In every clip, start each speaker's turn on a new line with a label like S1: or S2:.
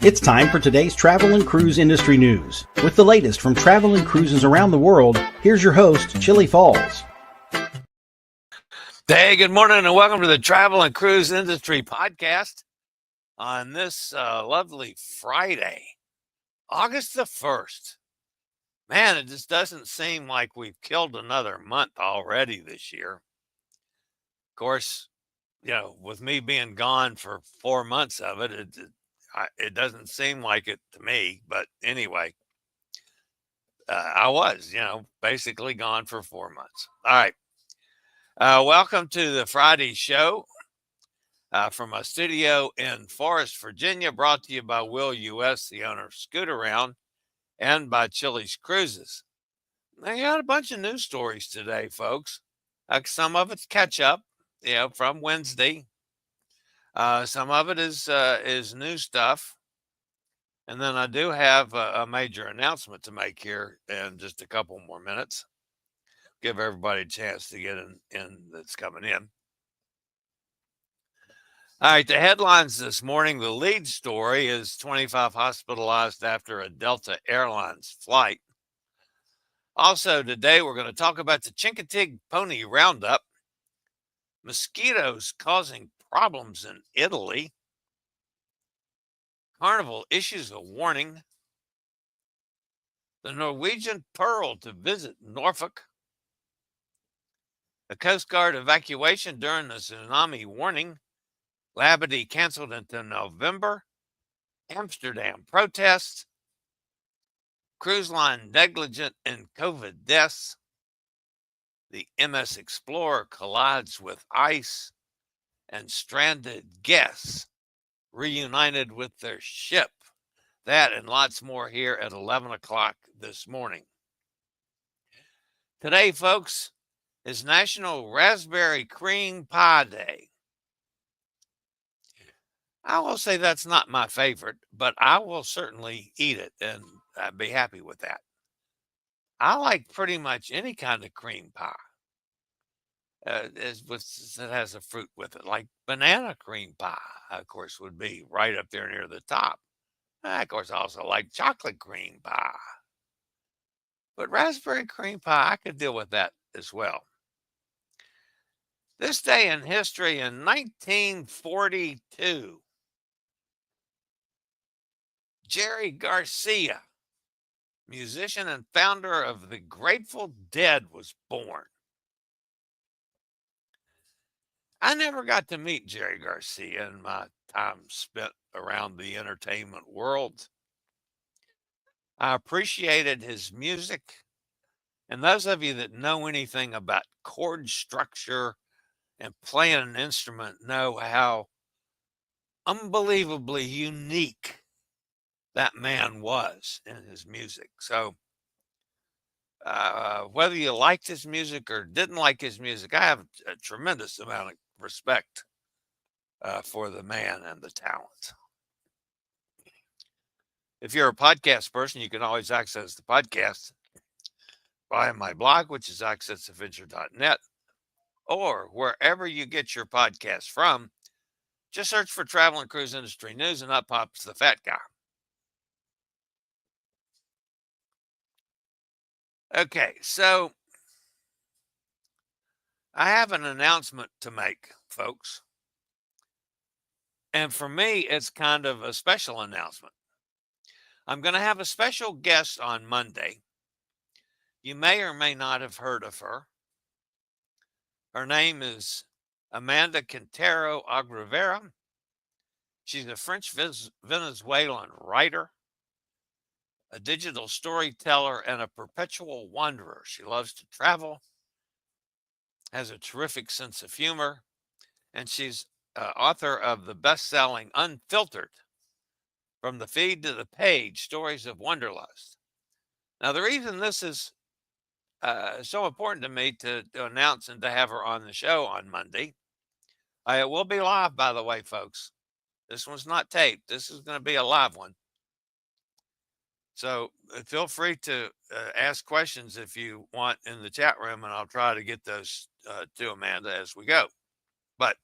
S1: It's time for today's travel and cruise industry news. With the latest from travel and cruises around the world, here's your host, Chillie Falls.
S2: Hey, good morning and welcome to the Travel and Cruise Industry Podcast on this lovely Friday, August the 1st. Man, it just doesn't seem like we've killed another month already this year. Of course, with me being gone for 4 months of it, it doesn't seem like it to me. But anyway, I was, basically gone for 4 months. All right. Welcome to the Friday show from a studio in Forest, Virginia, brought to you by Will U.S., the owner of Scoot Around, and by chilliescruises. Now, you got a bunch of news stories today, folks. Some of it's catch up, from Wednesday. Some of it is new stuff. And then I do have a major announcement to make here in just a couple more minutes. Give everybody a chance to get in that's coming in. All right, the headlines this morning, the lead story is 25 hospitalized after a Delta Airlines flight. Also today, we're going to talk about the Chincoteague pony Roundup, mosquitoes causing problems in Italy, Carnival issues a warning, the Norwegian Pearl to visit Norfolk, the Coast Guard evacuation during the tsunami warning, Labadee canceled until November, Amsterdam protests, cruise line negligent in COVID deaths, the MS Explorer collides with ice, and stranded guests reunited with their ship. That and lots more here at 11 o'clock this morning. Today, folks, is National Raspberry Cream Pie Day. I will say that's not my favorite, but I will certainly eat it and I'd be happy with that. I like pretty much any kind of cream pie that has a fruit with it, like banana cream pie, of course, would be right up there near the top. Of course, I also like chocolate cream pie. But raspberry cream pie, I could deal with that as well. This day in history in 1942, Jerry Garcia, musician and founder of the Grateful Dead, was born. I never got to meet Jerry Garcia in my time spent around the entertainment world. I appreciated his music. And those of you that know anything about chord structure and playing an instrument know how unbelievably unique that man was in his music. So whether you liked his music or didn't like his music, I have a tremendous amount of respect for the man and the talent. If you're a podcast person, you can always access the podcast via my blog, which is accessadventure.net, or wherever you get your podcast from. Just search for Travel and Cruise Industry News and up pops the fat guy. Okay, so I have an announcement to make, folks. And for me, it's kind of a special announcement. I'm going to have a special guest on Monday. You may or may not have heard of her. Her name is Amanda Quintero Agrivera. She's a French Venezuelan writer, a digital storyteller, and a perpetual wanderer. She loves to travel, has a terrific sense of humor, and she's author of the best-selling Unfiltered, From the Feed to the Page, Stories of Wanderlust. Now, the reason this is so important to me to announce and to have her on the show on Monday, it will be live, by the way, folks. This one's not taped. This is going to be a live one. So feel free to ask questions if you want in the chat room, and I'll try to get those to Amanda as we go. But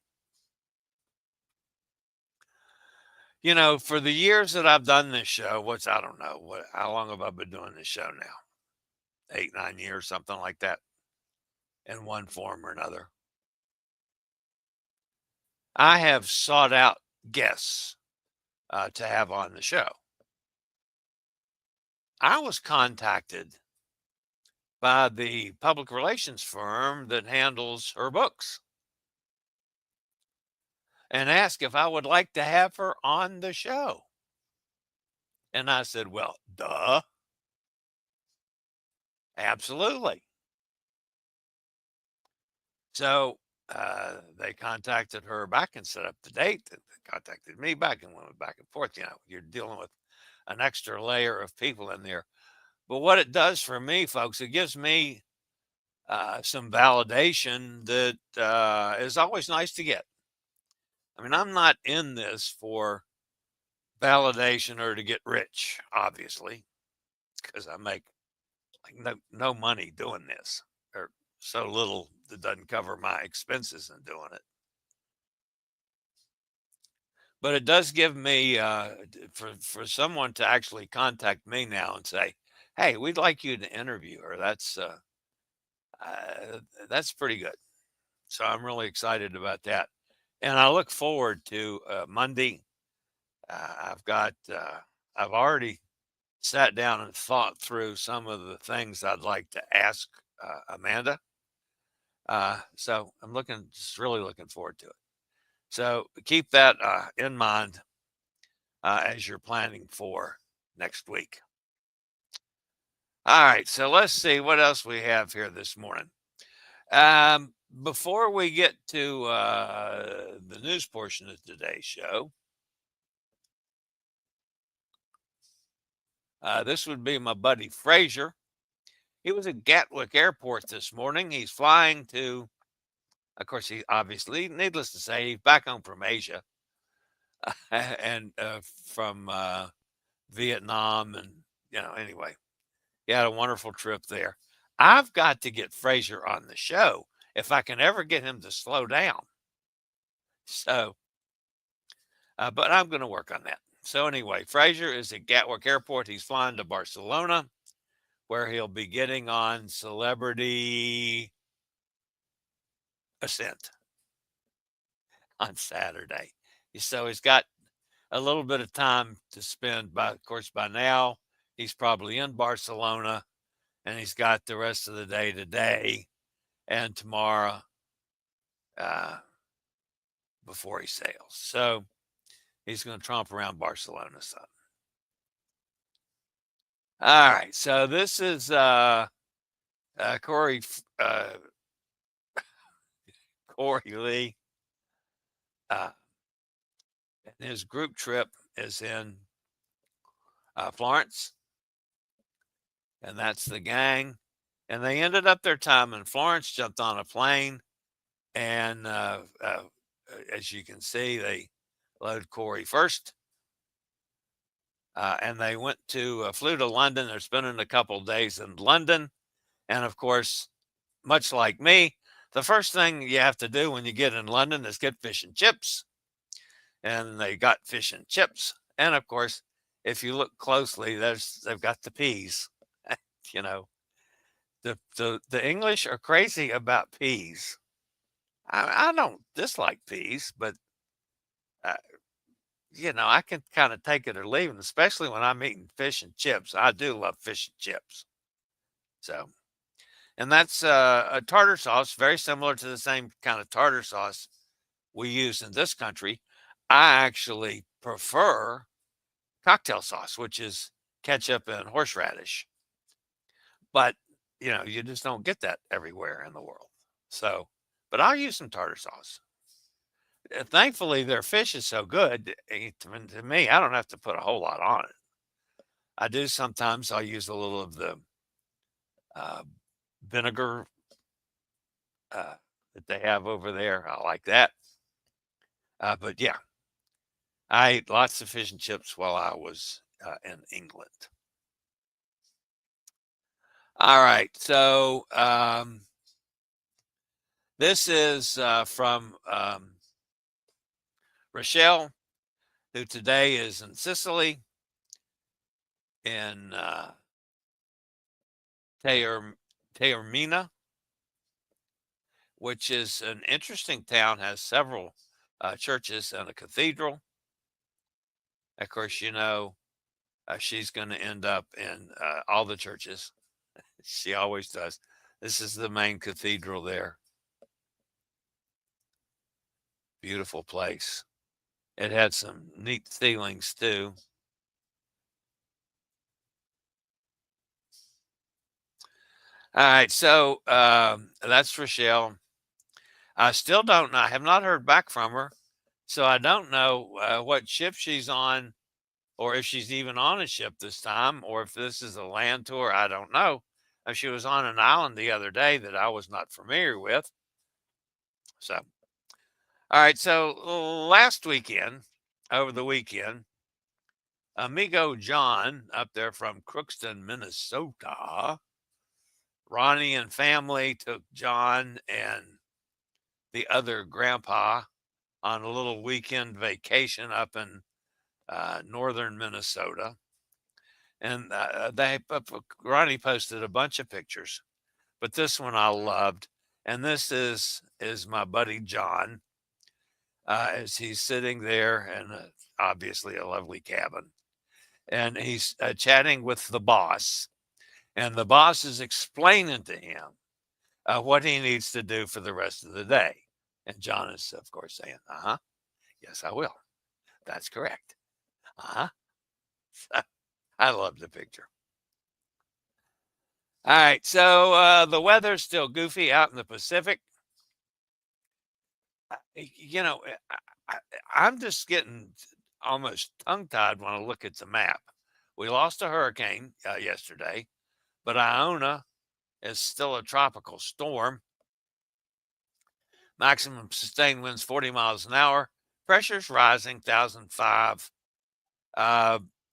S2: You know, for the years that I've done this show, I don't know, how long have I been doing this show now? 8, 9 years, something like that, in one form or another. I have sought out guests to have on the show. I was contacted by the public relations firm that handles her books and asked if I would like to have her on the show. And I said, well, duh, absolutely. So they contacted her back and set up the date. They contacted me back and went back and forth. You know, you're dealing with an extra layer of people in there. But what it does for me, folks, it gives me some validation that is always nice to get. I mean, I'm not in this for validation or to get rich, obviously, because I make like no money doing this, or so little that doesn't cover my expenses in doing it. But it does give me for someone to actually contact me now and say, "Hey, we'd like you to interview her." That's pretty good. So I'm really excited about that, and I look forward to Monday. I've already sat down and thought through some of the things I'd like to ask Amanda. So I'm just really looking forward to it. So keep that in mind as you're planning for next week. All right, so let's see what else we have here this morning. Before we get to the news portion of today's show, this would be my buddy Frazier. He was at Gatwick Airport this morning. He's flying to, of course, he obviously, needless to say, he's back home from Asia and from Vietnam. And, anyway, he had a wonderful trip there. I've got to get Frazier on the show if I can ever get him to slow down. So, but I'm going to work on that. So anyway, Frazier is at Gatwick Airport. He's flying to Barcelona, where he'll be getting on Celebrity Ascent on Saturday. So he's got a little bit of time to spend. Of course, by now, he's probably in Barcelona, and he's got the rest of the day today and tomorrow before he sails. So he's going to tromp around Barcelona some. All right. So this is Corey Lee. And his group trip is in Florence. And that's the gang. And they ended up their time in Florence, jumped on a plane. And as you can see, they load Corey first. And they flew to London. They're spending a couple of days in London. And of course, much like me, the first thing you have to do when you get in London is get fish and chips. And they got fish and chips. And of course, if you look closely, they've got the peas. The English are crazy about peas. I don't dislike peas, but I can kind of take it or leave them, especially when I'm eating fish and chips. I do love fish and chips. So, and that's a tartar sauce, very similar to the same kind of tartar sauce we use in this country. I actually prefer cocktail sauce, which is ketchup and horseradish. But, you just don't get that everywhere in the world. So, but I'll use some tartar sauce. Thankfully, their fish is so good. To me, I don't have to put a whole lot on it. I do sometimes. I'll use a little of the vinegar that they have over there. I like that. But yeah, I ate lots of fish and chips while I was in England. All right. So this is from Rochelle. who today is in Sicily, in Taormina, which is an interesting town, has several churches and a cathedral. Of course, she's going to end up in all the churches. She always does. This is the main cathedral there. Beautiful place. It had some neat ceilings too. All right, so that's Rochelle. I still don't know. I have not heard back from her, so I don't know what ship she's on, or if she's even on a ship this time, or if this is a land tour. I don't know. She was on an island the other day that I was not familiar with. So, all right. So last weekend, over the weekend, amigo John up there from Crookston, Minnesota, Ronnie and family took John and the other grandpa on a little weekend vacation up in northern Minnesota. And Ronnie posted a bunch of pictures, but this one I loved. And this is my buddy John, as he's sitting there in obviously a lovely cabin. And he's chatting with the boss. And the boss is explaining to him what he needs to do for the rest of the day. And John is, of course, saying, yes, I will. That's correct. I love the picture. All right, so the weather's still goofy out in the Pacific. I'm just getting almost tongue-tied when I look at the map. We lost a hurricane yesterday, but Iona is still a tropical storm. Maximum sustained winds 40 miles an hour. Pressure's rising, 1,005.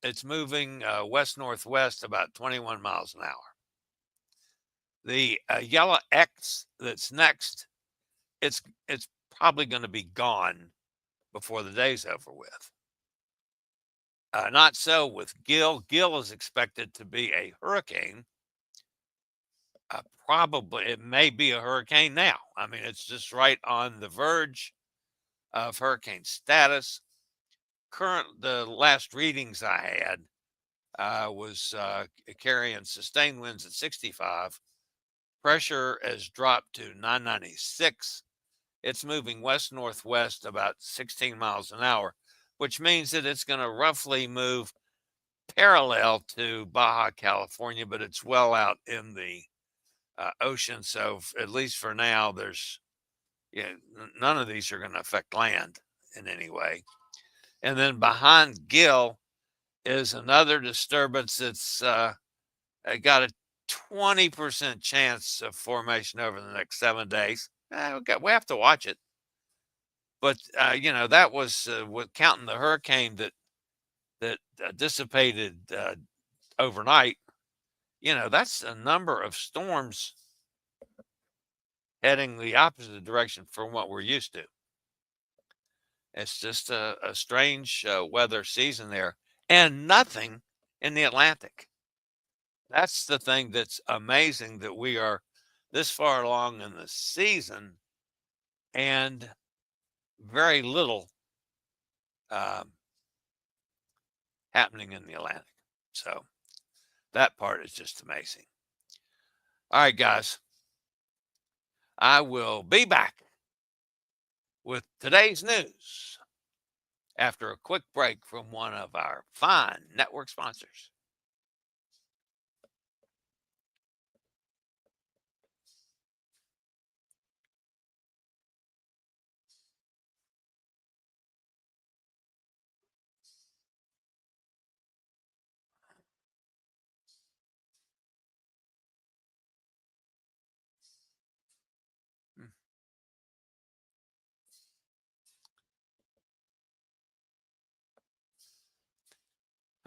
S2: It's moving west-northwest about 21 miles an hour. The yellow X that's next, it's probably going to be gone before the day's over with. Not so with Gil. Gil is expected to be a hurricane. Probably it may be a hurricane now. I mean, it's just right on the verge of hurricane status. The last readings I had was carrying sustained winds at 65. Pressure has dropped to 996. It's moving west-northwest about 16 miles an hour, which means that it's going to roughly move parallel to Baja California, but it's well out in the ocean. So at least for now, none of these are going to affect land in any way. And then behind Gil is another disturbance that's got a 20% chance of formation over the next 7 days. We have to watch it. But, that was counting the hurricane that dissipated overnight. That's a number of storms heading the opposite direction from what we're used to. It's just a strange weather season there, and nothing in the Atlantic. That's the thing that's amazing, that we are this far along in the season and very little happening in the Atlantic. So that part is just amazing. All right, guys, I will be back with today's news after a quick break from one of our fine network sponsors.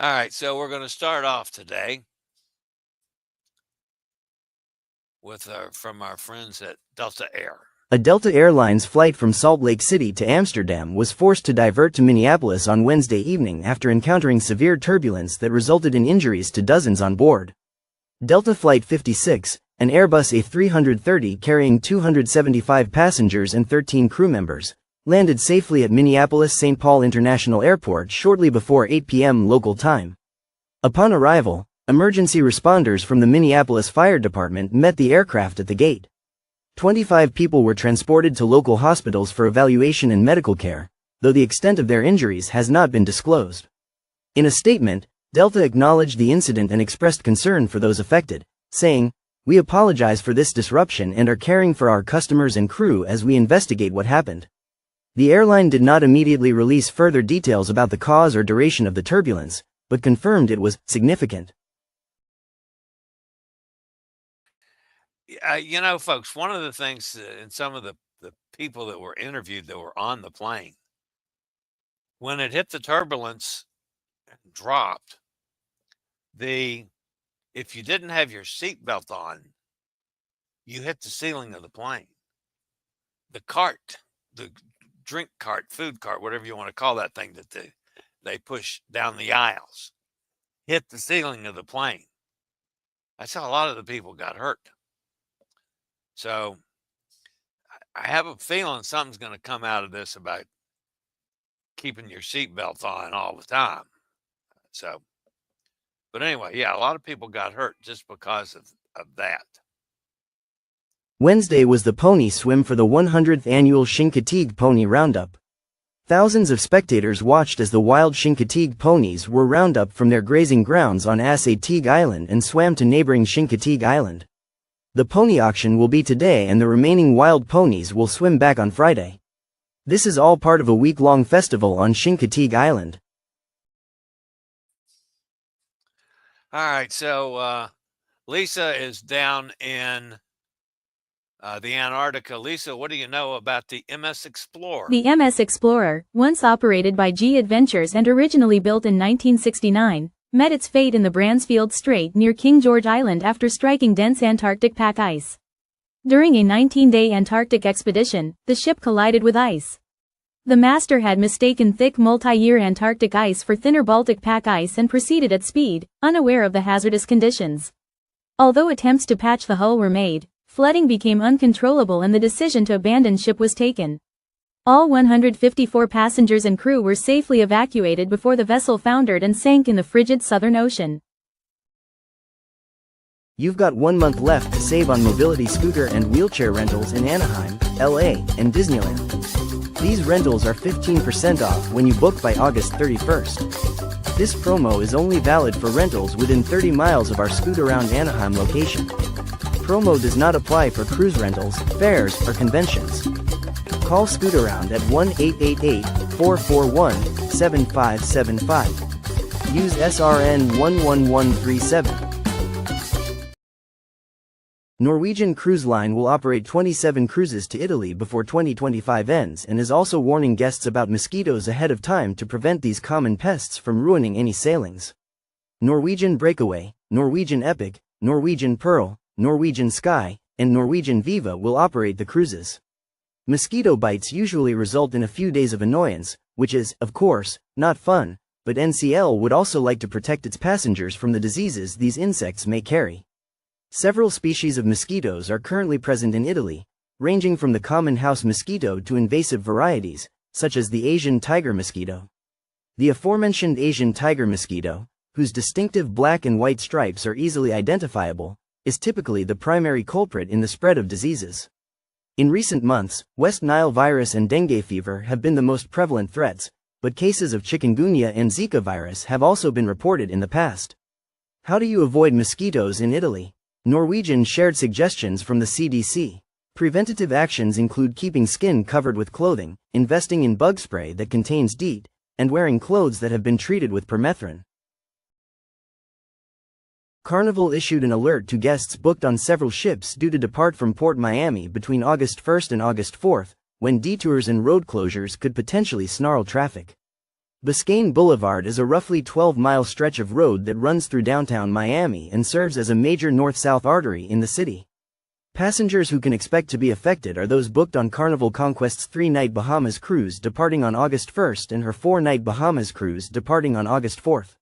S2: All right, so we're going to start off today with from our friends at Delta Air.
S3: A Delta Airlines flight from Salt Lake City to Amsterdam was forced to divert to Minneapolis on Wednesday evening after encountering severe turbulence that resulted in injuries to dozens on board. Delta Flight 56, an Airbus A330 carrying 275 passengers and 13 crew members, landed safely at Minneapolis-St. Paul International Airport shortly before 8 p.m. local time. Upon arrival, emergency responders from the Minneapolis Fire Department met the aircraft at the gate. 25 people were transported to local hospitals for evaluation and medical care, though the extent of their injuries has not been disclosed. In a statement, Delta acknowledged the incident and expressed concern for those affected, saying, "We apologize for this disruption and are caring for our customers and crew as we investigate what happened." The airline did not immediately release further details about the cause or duration of the turbulence, but confirmed it was significant.
S2: Folks, one of the things in some of the people that were interviewed that were on the plane, when it hit the turbulence and dropped, if you didn't have your seatbelt on, you hit the ceiling of the plane. The cart, the drink cart, food cart, whatever you want to call that thing that they push down the aisles, hit the ceiling of the plane. That's how a lot of the people got hurt. So I have a feeling something's going to come out of this about keeping your seatbelt on all the time. So, but anyway, yeah, a lot of people got hurt just because of that.
S3: Wednesday was the pony swim for the 100th annual Chincoteague Pony Roundup. Thousands of spectators watched as the wild Chincoteague ponies were rounded up from their grazing grounds on Teague Island and swam to neighboring Chincoteague Island. The pony auction will be today and the remaining wild ponies will swim back on Friday. This is all part of a week-long festival on Chincoteague Island.
S2: All right, so Lisa is down in the Antarctica. Lisa, what do you know about the MS Explorer?
S4: The MS Explorer, once operated by G Adventures and originally built in 1969, met its fate in the Bransfield Strait near King George Island after striking dense Antarctic pack ice. During a 19-day Antarctic expedition, the ship collided with ice. The master had mistaken thick multi-year Antarctic ice for thinner Baltic pack ice and proceeded at speed, unaware of the hazardous conditions. Although attempts to patch the hull were made, flooding became uncontrollable and the decision to abandon ship was taken. All 154 passengers and crew were safely evacuated before the vessel foundered and sank in the frigid Southern Ocean.
S3: You've got 1 month left to save on mobility scooter and wheelchair rentals in Anaheim, LA, and Disneyland. These rentals are 15% off when you book by August 31st. This promo is only valid for rentals within 30 miles of our Scoot Around Anaheim location. Promo does not apply for cruise rentals, fairs, or conventions. Call Scoot Around at 1-888-441-7575. Use SRN 11137. Norwegian Cruise Line will operate 27 cruises to Italy before 2025 ends and is also warning guests about mosquitoes ahead of time to prevent these common pests from ruining any sailings. Norwegian Breakaway, Norwegian Epic, Norwegian Pearl, Norwegian Sky, and Norwegian Viva will operate the cruises. Mosquito bites usually result in a few days of annoyance, which is, of course, not fun, but NCL would also like to protect its passengers from the diseases these insects may carry. Several species of mosquitoes are currently present in Italy, ranging from the common house mosquito to invasive varieties, such as the Asian tiger mosquito. The aforementioned Asian tiger mosquito, whose distinctive black and white stripes are easily identifiable, is typically the primary culprit in the spread of diseases. In recent months, West Nile virus and dengue fever have been the most prevalent threats, but cases of chikungunya and Zika virus have also been reported in the past. How do you avoid mosquitoes in Italy? Norwegian shared suggestions from the CDC. Preventative actions include keeping skin covered with clothing, investing in bug spray that contains DEET, and wearing clothes that have been treated with permethrin. Carnival issued an alert to guests booked on several ships due to depart from Port Miami between August 1st and August 4th, when detours and road closures could potentially snarl traffic. Biscayne Boulevard is a roughly 12-mile stretch of road that runs through downtown Miami and serves as a major north-south artery in the city. Passengers who can expect to be affected are those booked on Carnival Conquest's 3-night Bahamas cruise departing on August 1st and her 4-night Bahamas cruise departing on August 4th.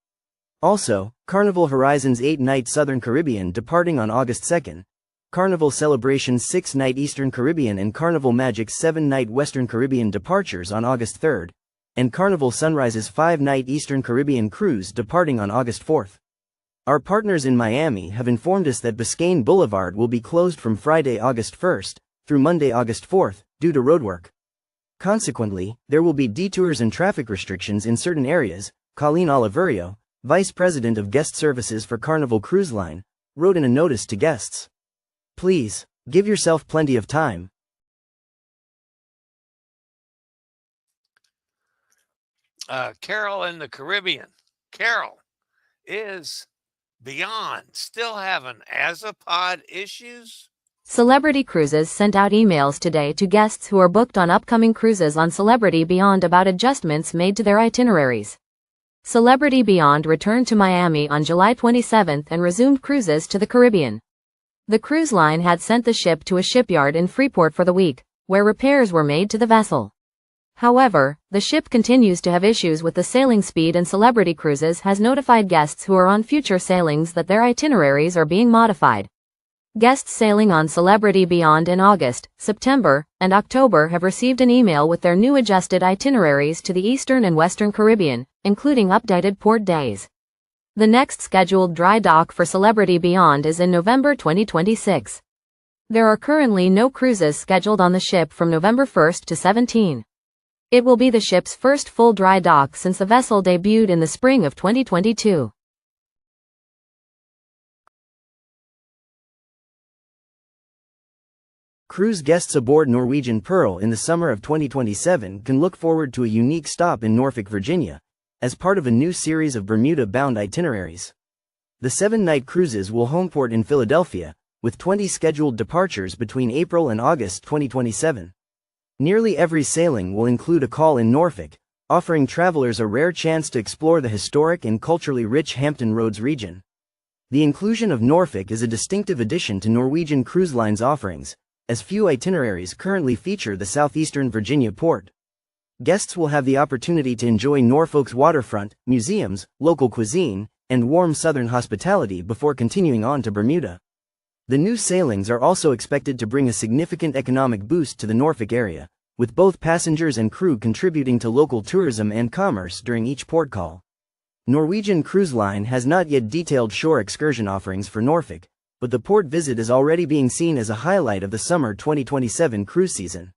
S3: Also, Carnival Horizon's 8-night Southern Caribbean departing on August 2nd, Carnival Celebration's 6-night Eastern Caribbean and Carnival Magic's 7-night Western Caribbean departures on August 3rd, and Carnival Sunrise's 5-night Eastern Caribbean cruise departing on August 4th. Our partners in Miami have informed us that Biscayne Boulevard will be closed from Friday, August 1st, through Monday, August 4th, due to roadwork. Consequently, there will be detours and traffic restrictions in certain areas, Colleen Oliverio, Vice President of Guest Services for Carnival Cruise Line, wrote in a notice to guests. Please, give yourself plenty of time.
S2: Carol in the Caribbean. Carol, is Beyond still having Azapod issues?
S5: Celebrity Cruises sent out emails today to guests who are booked on upcoming cruises on Celebrity Beyond about adjustments made to their itineraries. Celebrity Beyond returned to Miami on July 27 and resumed cruises to the Caribbean. The cruise line had sent the ship to a shipyard in Freeport for the week, where repairs were made to the vessel. However, the ship continues to have issues with the sailing speed, and Celebrity Cruises has notified guests who are on future sailings that their itineraries are being modified. Guests sailing on Celebrity Beyond in August, September, and October have received an email with their new adjusted itineraries to the Eastern and Western Caribbean, including updated port days. The next scheduled dry dock for Celebrity Beyond is in November 2026. There are currently no cruises scheduled on the ship from November 1st to 17. It will be the ship's first full dry dock since the vessel debuted in the spring of 2022.
S3: Cruise guests aboard Norwegian Pearl in the summer of 2027 can look forward to a unique stop in Norfolk, Virginia, as part of a new series of Bermuda-bound itineraries. The 7-night cruises will homeport in Philadelphia, with 20 scheduled departures between April and August 2027. Nearly every sailing will include a call in Norfolk, offering travelers a rare chance to explore the historic and culturally rich Hampton Roads region. The inclusion of Norfolk is a distinctive addition to Norwegian Cruise Line's offerings, as few itineraries currently feature the southeastern Virginia port. Guests will have the opportunity to enjoy Norfolk's waterfront, museums, local cuisine, and warm southern hospitality before continuing on to Bermuda. The new sailings are also expected to bring a significant economic boost to the Norfolk area, with both passengers and crew contributing to local tourism and commerce during each port call. Norwegian Cruise Line has not yet detailed shore excursion offerings for Norfolk, but the port visit is already being seen as a highlight of the summer 2027 cruise season.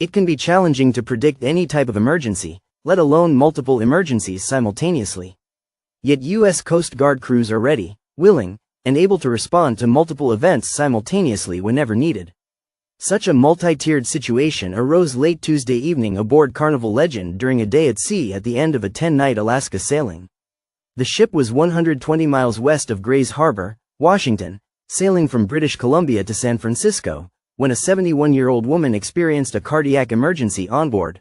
S3: It can be challenging to predict any type of emergency, let alone multiple emergencies simultaneously. Yet U.S. Coast Guard crews are ready, willing, and able to respond to multiple events simultaneously whenever needed. Such a multi-tiered situation arose late Tuesday evening aboard Carnival Legend during a day at sea at the end of a 10-night Alaska sailing. The ship was 120 miles west of Grays Harbor, Washington, sailing from British Columbia to San Francisco, when a 71-year-old woman experienced a cardiac emergency on board.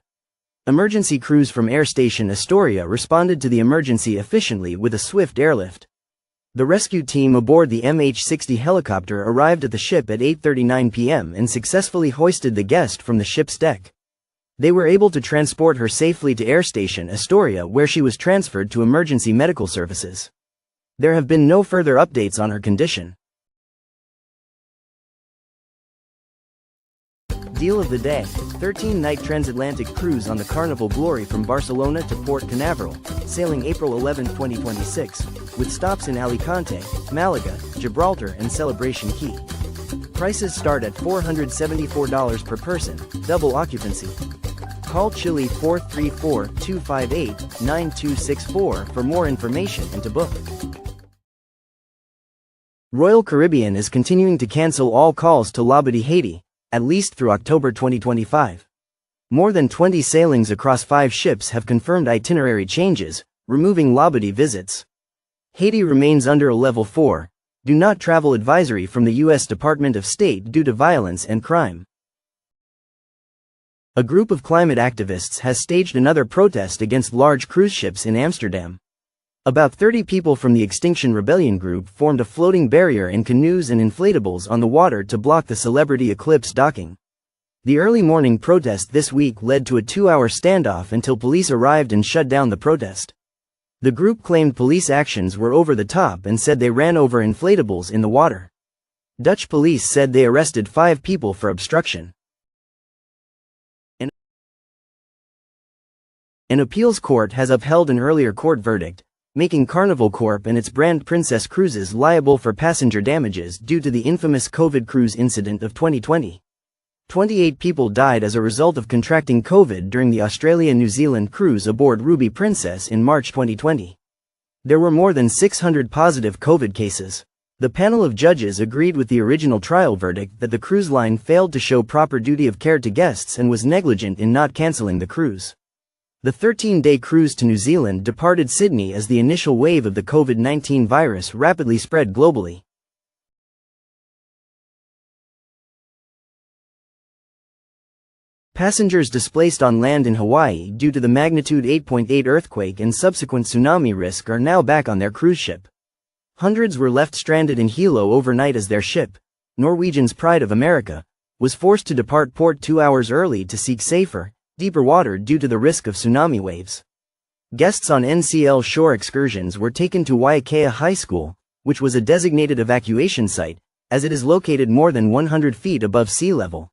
S3: Emergency crews from Air Station Astoria responded to the emergency efficiently with a swift airlift. The rescue team aboard the MH-60 helicopter arrived at the ship at 8:39 p.m. and successfully hoisted the guest from the ship's deck. They were able to transport her safely to Air Station Astoria, where she was transferred to emergency medical services. There have been no further updates on her condition. Deal of the day: 13-night transatlantic cruise on the Carnival Glory from Barcelona to Port Canaveral, sailing April 11, 2026, with stops in Alicante, Malaga, Gibraltar and Celebration Key. Prices start at $474 per person, double occupancy. Call Chillie 434-258-9264 for more information and to book. Royal Caribbean is continuing to cancel all calls to Labadee, Haiti, at least through October 2025. More than 20 sailings across 5 ships have confirmed itinerary changes, removing Labadee visits. Haiti remains under a Level 4, do not travel advisory from the U.S. Department of State due to violence and crime. A group of climate activists has staged another protest against large cruise ships in Amsterdam. About 30 people from the Extinction Rebellion group formed a floating barrier in canoes and inflatables on the water to block the Celebrity Eclipse docking. The early morning protest this week led to a 2-hour standoff until police arrived and shut down the protest. The group claimed police actions were over the top and said they ran over inflatables in the water. Dutch police said they arrested 5 people for obstruction. An appeals court has upheld an earlier court verdict, making Carnival Corp and its brand Princess Cruises liable for passenger damages due to the infamous COVID cruise incident of 2020. 28 people died as a result of contracting COVID during the Australia-New Zealand cruise aboard Ruby Princess in March 2020. There were more than 600 positive COVID cases. The panel of judges agreed with the original trial verdict that the cruise line failed to show proper duty of care to guests and was negligent in not cancelling the cruise. The 13-day cruise to New Zealand departed Sydney as the initial wave of the COVID-19 virus rapidly spread globally. Passengers displaced on land in Hawaii due to the magnitude 8.8 earthquake and subsequent tsunami risk are now back on their cruise ship. Hundreds were left stranded in Hilo overnight as their ship, Norwegian's Pride of America, was forced to depart port 2 hours early to seek safer, deeper water due to the risk of tsunami waves. Guests on NCL shore excursions were taken to Waikea High School, which was a designated evacuation site, as it is located more than 100 feet above sea level.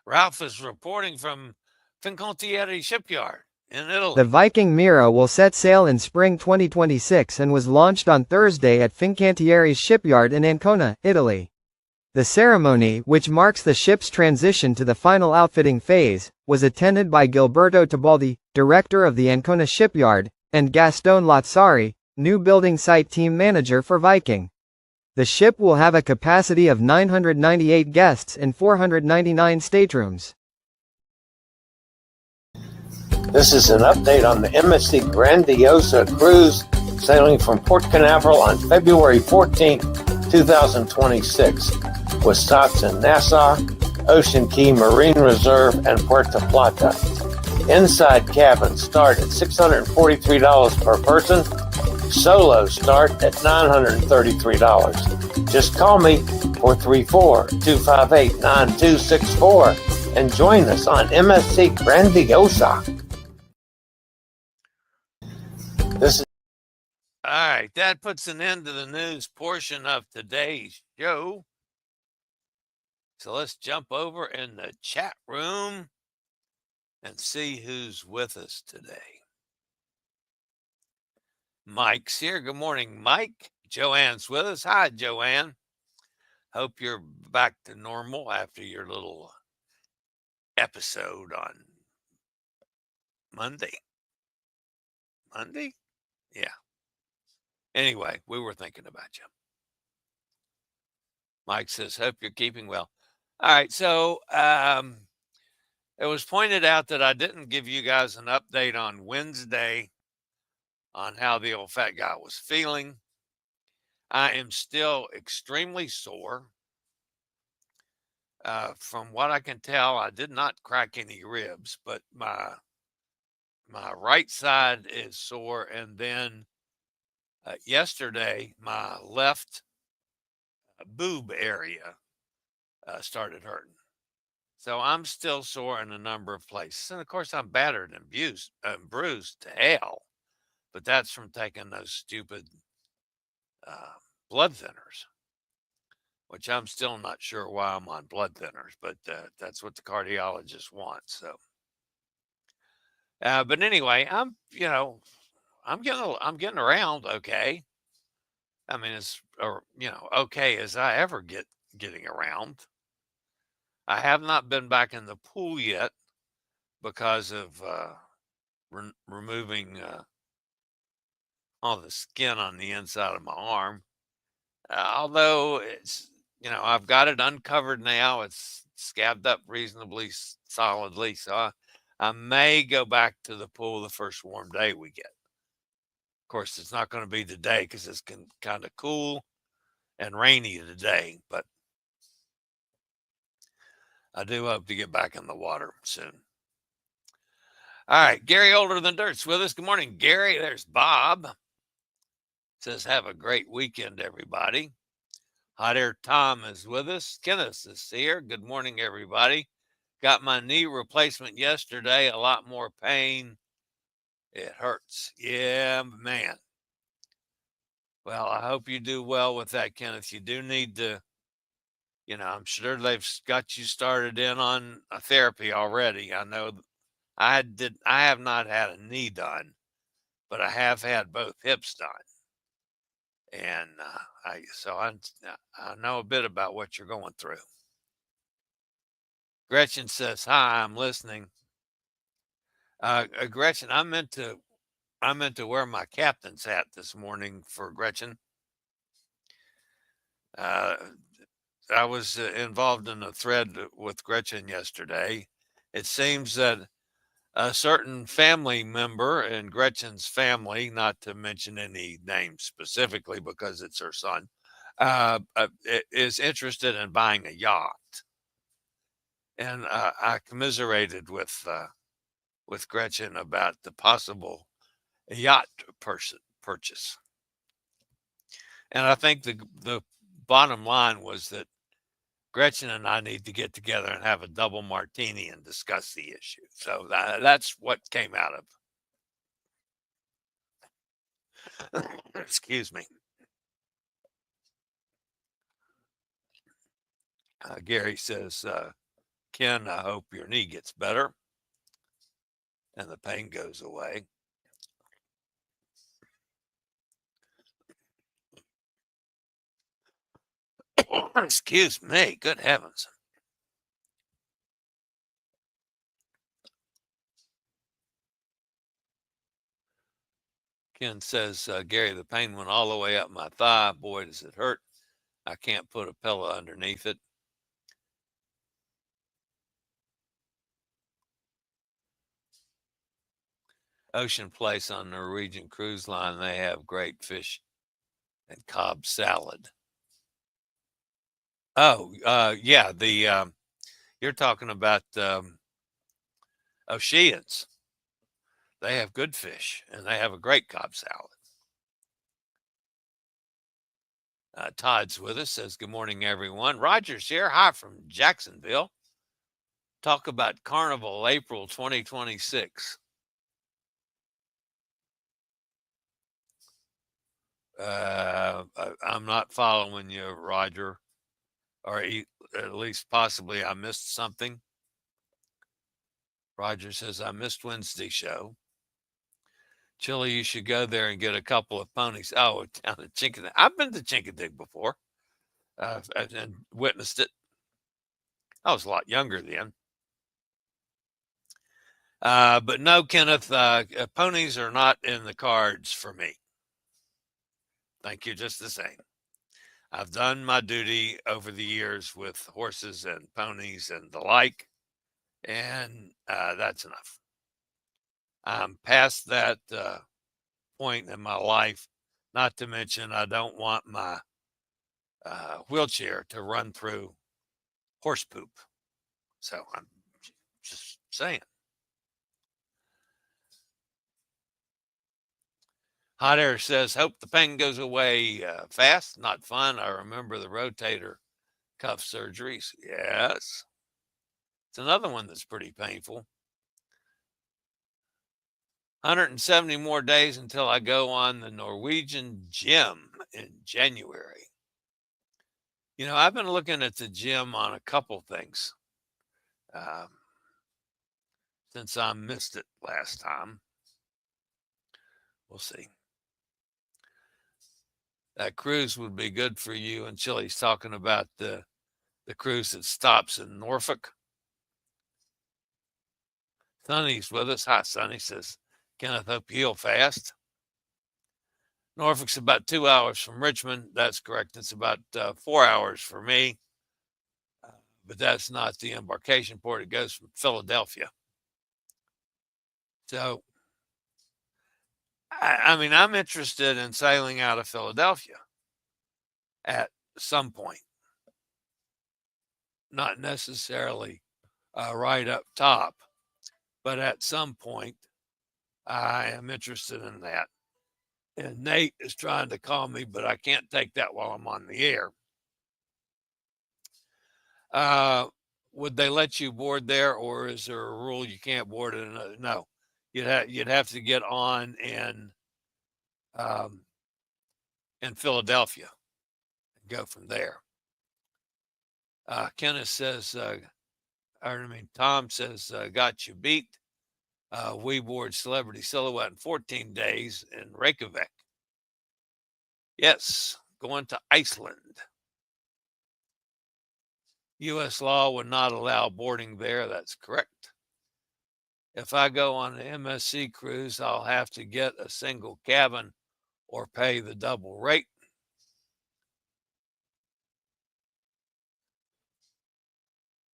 S2: Ralph is reporting from Chincoteague shipyard in Italy.
S6: The Viking Mira will set sail in spring 2026 and was launched on Thursday at Fincantieri's shipyard in Ancona, Italy. The ceremony, which marks the ship's transition to the final outfitting phase, was attended by Gilberto Tibaldi, director of the Ancona shipyard, and Gaston Lazzari, new building site team manager for Viking. The ship will have a capacity of 998 guests and 499 staterooms.
S7: This is an update on the MSC Grandiosa cruise sailing from Port Canaveral on February 14, 2026, with stops in Nassau, Ocean Key Marine Reserve, and Puerto Plata. Inside cabins start at $643 per person. Solos start at $933. Just call me 434-258-9264 and join us on MSC Grandiosa.
S2: All right, that puts an end to the news portion of today's show. So let's jump over in the chat room and see who's with us today. Mike's here. Good morning, Mike. Joanne's with us. Hi, Joanne. Hope you're back to normal after your little episode on Monday. Monday? Yeah. Anyway, we were thinking about you. Mike says, hope you're keeping well. All right, so it was pointed out that I didn't give you guys an update on Wednesday on how the old fat guy was feeling. I am still extremely sore. From what I can tell, I did not crack any ribs, but my right side is sore, and then yesterday my left boob area started hurting. So I'm still sore in a number of places, and of course I'm battered and bruised to hell. But that's from taking those stupid blood thinners, which I'm still not sure why I'm on blood thinners, but that's what the cardiologist wants. So, but anyway, I'm getting around okay. I mean, it's okay as I ever getting around. I have not been back in the pool yet because of removing all the skin on the inside of my arm. Although it's, I've got it uncovered now. It's scabbed up reasonably solidly. So I may go back to the pool the first warm day we get. Of course, it's not going to be today because it's kind of cool and rainy today. But I do hope to get back in the water soon. All right, Gary Older Than Dirt's with us. Good morning, Gary. There's Bob. Says, have a great weekend, everybody. Hot Air Tom is with us. Kenneth is here. Good morning, everybody. Got my knee replacement yesterday. A lot more pain. It hurts. Yeah, man. Well, I hope you do well with that, Kenneth. You do need to, I'm sure they've got you started in on a therapy already. I know I have not had a knee done, but I have had both hips done. And I know a bit about what you're going through. Gretchen says, hi, I'm listening. Gretchen, I meant to wear my captain's hat this morning for Gretchen. I was involved in a thread with Gretchen yesterday. It seems that a certain family member in Gretchen's family, not to mention any names specifically because it's her son, is interested in buying a yacht. And I commiserated with Gretchen about the possible yacht purchase. And I think the bottom line was that Gretchen and I need to get together and have a double martini and discuss the issue. So that's what came out of. Excuse me. Gary says, Ken, I hope your knee gets better and the pain goes away. Excuse me. Good heavens. Ken says, Gary, the pain went all the way up my thigh. Boy, does it hurt. I can't put a pillow underneath it. Ocean Place on Norwegian Cruise Line, they have great fish and Cobb salad. Oh, yeah, you're talking about Oceans. They have good fish, and they have a great Cobb salad. Todd's with us, says, good morning, everyone. Roger's here. Hi from Jacksonville. Talk about Carnival, April 2026. I'm not following you, Roger, or at least possibly I missed something. Roger says, I missed Wednesday's show. Chillie, you should go there and get a couple of ponies. Oh, down at Chincoteague. I've been to Chincoteague before and witnessed it. I was a lot younger then. But no, Kenneth, ponies are not in the cards for me. Thank you, just the same. I've done my duty over the years with horses and ponies and the like, and that's enough. I'm past that point in my life, not to mention I don't want my wheelchair to run through horse poop. So I'm just saying. Hot Air says, hope the pain goes away fast. Not fun. I remember the rotator cuff surgeries. Yes. It's another one that's pretty painful. 170 more days until I go on the Norwegian gym in January. I've been looking at the gym on a couple things since I missed it last time. We'll see. That cruise would be good for you. And Chillie's talking about the cruise that stops in Norfolk. Sonny's with us. Hi, Sonny. Says, Kenneth, hope you heal fast. Norfolk's about 2 hours from Richmond. That's correct. It's about 4 hours for me. But that's not the embarkation port. It goes from Philadelphia. So, I'm interested in sailing out of Philadelphia at some point. Not necessarily right up top, But at some point, I am interested in that. And Nate is trying to call me, but I can't take that while I'm on the air. Would they let you board there, or is there a rule you can't board in another? No, you'd have to get on in Philadelphia and go from there. Kenneth says, Tom says, got you beat. We board Celebrity Silhouette in 14 days in Reykjavik. Yes, going to Iceland. U.S. law would not allow boarding there. That's correct. If I go on an MSC cruise, I'll have to get a single cabin or pay the double rate.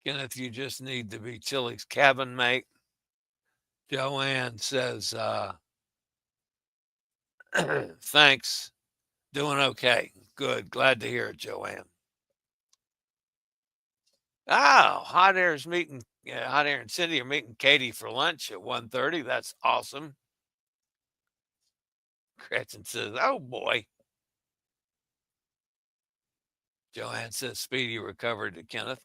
S2: Kenneth, you just need to be Chillie's cabin mate. Joanne says, thanks. Doing okay. Good. Glad to hear it, Joanne. Oh, Hot Air and Cindy are meeting Katie for lunch at 1:30. That's awesome. Gretchen says, oh boy. Joanne says, speedy recovery to Kenneth.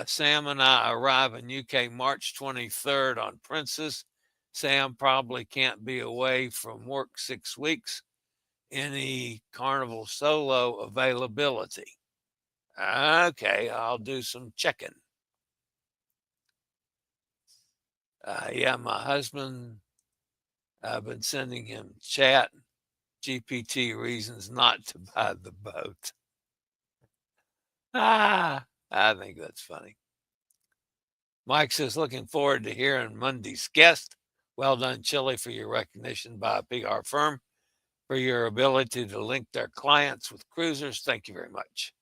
S2: Sam and I arrive in UK March 23rd on Princess. Sam probably can't be away from work 6 weeks. Any Carnival solo availability? Okay, I'll do some checking. Yeah, my husband, I've been sending him chat GPT reasons not to buy the boat. I think that's funny. Mike says, looking forward to hearing Monday's guest. Well done, Chillie, for your recognition by a PR firm for your ability to link their clients with cruisers. Thank you very much.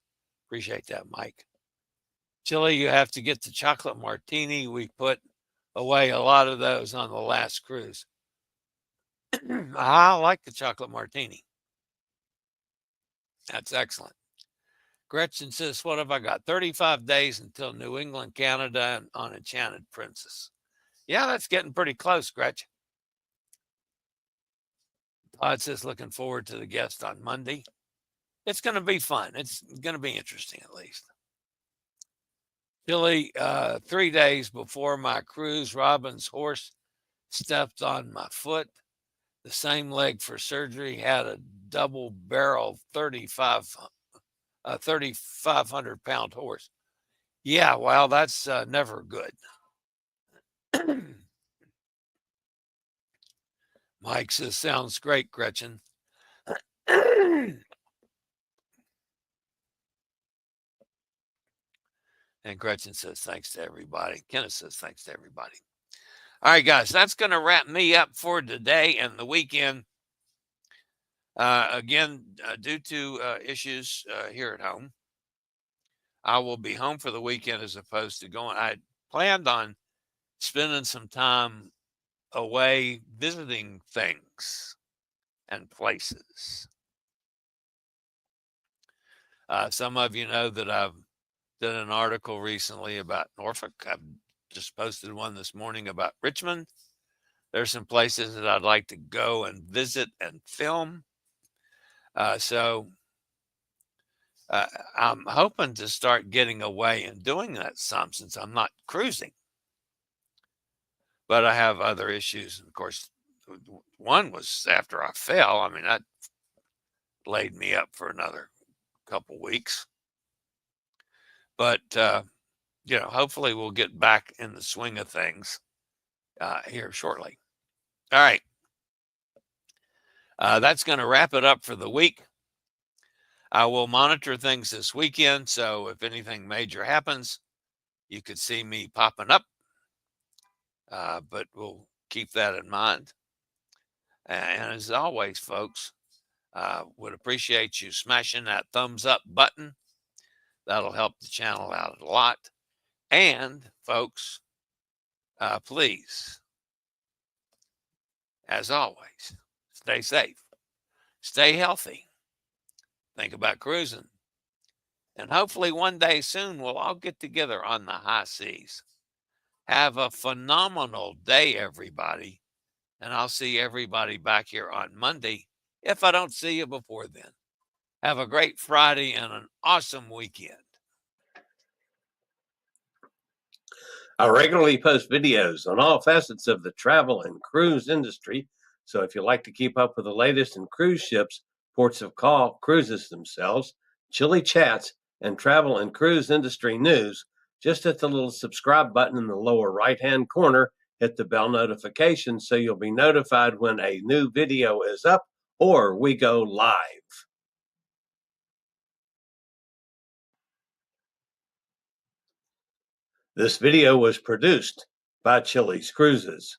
S2: Appreciate that, Mike. Chillie, you have to get the chocolate martini. We put away a lot of those on the last cruise. I like the chocolate martini. That's excellent. Gretchen says, what have I got? 35 days until New England, Canada on Enchanted Princess. Yeah, that's getting pretty close, Gretchen. Todd says, looking forward to the guest on Monday. It's going to be fun. It's going to be interesting, at least. Chillie, 3 days before my cruise, Robin's horse stepped on my foot. The same leg for surgery had a double barrel 3,500-pound horse. Yeah, well, that's never good. Mike says, sounds great, Gretchen. And Gretchen says, thanks to everybody. Kenneth says, thanks to everybody. All right, guys, that's going to wrap me up for today and the weekend. Again, due to issues here at home, I will be home for the weekend as opposed to going. I planned on spending some time away visiting things and places. Some of you know that I've done an article recently about Norfolk. I've just posted one this morning about Richmond. There's some places that I'd like to go and visit and film. So I'm hoping to start getting away and doing that some since I'm not cruising. But I have other issues. Of course, one was after I fell. I mean, that laid me up for another couple weeks. But, hopefully we'll get back in the swing of things here shortly. All right. That's going to wrap it up for the week. I will monitor things this weekend. So if anything major happens, you could see me popping up. But we'll keep that in mind. And as always, folks, would appreciate you smashing that thumbs up button. That'll help the channel out a lot. And folks, please, as always, stay safe, stay healthy, think about cruising, and hopefully one day soon we'll all get together on the high seas. Have a phenomenal day, everybody. And I'll see everybody back here on Monday if I don't see you before then. Have a great Friday and an awesome weekend.
S7: I regularly post videos on all facets of the travel and cruise industry. So if you like to keep up with the latest in cruise ships, ports of call, cruises themselves, Chillie chats, and travel and cruise industry news, just hit the little subscribe button in the lower right-hand corner, hit the bell notification so you'll be notified when a new video is up or we go live. This video was produced by Chillie's Cruises.